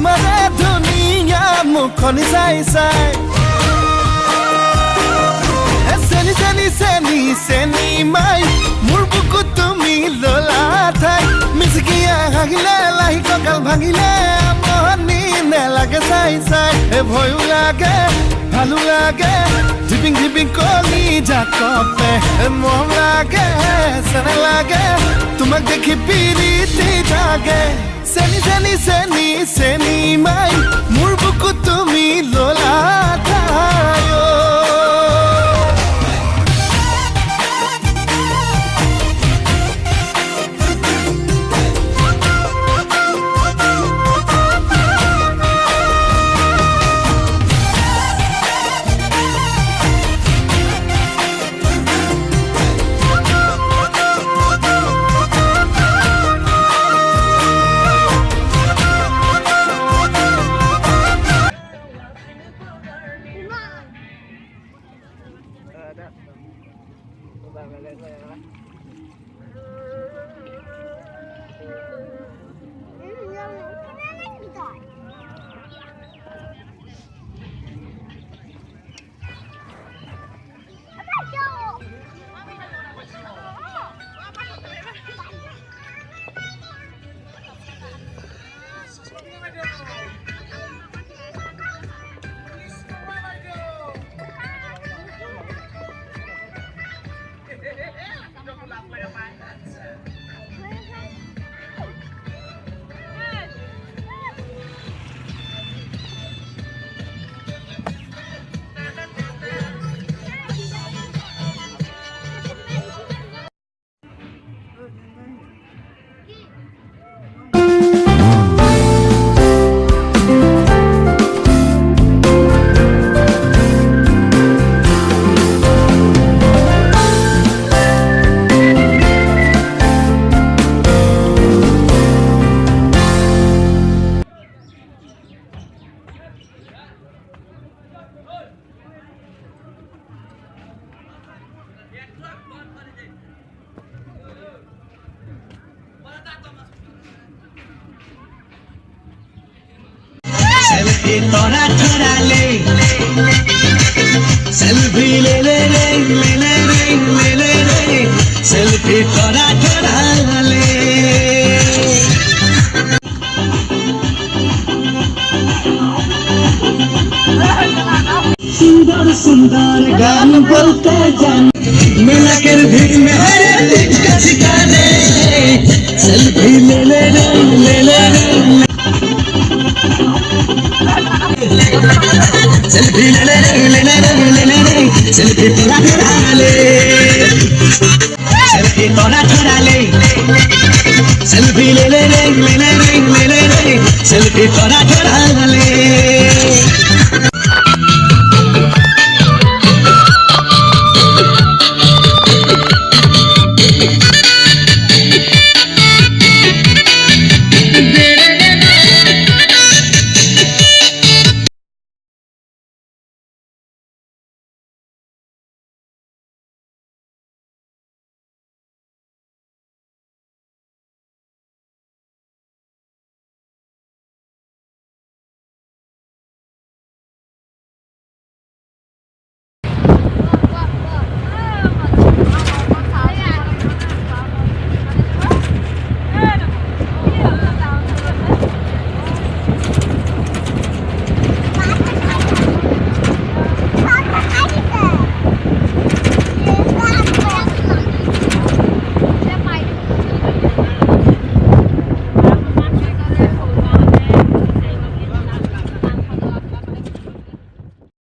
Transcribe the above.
তোমাৰে ধুনীয়া মুখনি চাই চাই চেনি চেনি চেনি চেনি মাই মোৰ বুকুত তুমি ললা ঠাই মিচিকিয়া হাগিলে লাহি কঁকাল ভাঙিলে মনি নেলাগে চাই চাই ভয়ো লাগে ভালো লাগে ধিপিং ধিপিং কলি জাকপে মৰম লাগে চেনে লাগে তোমাক দেখি পিৰিতি জাগে চেনি চেনি চেনি চেনি মাই মোৰ বুকুত তুমি ললা ঠাই तोरा थोड़ा ले सेल्फी ले ले ले ले ले ले ले ले सेल्फी तोरा थोड़ा ले सुंदर सुंदर गान बोलते जान मिला कर भीड़ में हर दिल का ठिकाने सेल्फी ले ले ले ले ले सेल्फी ले ले ले ले ले ले सेल्फी तोरा थोड़ा ले सेल्फी तोरा थोड़ा ले सेल्फी ले ले ले ले ले ले सेल्फी तोरा थोड़ा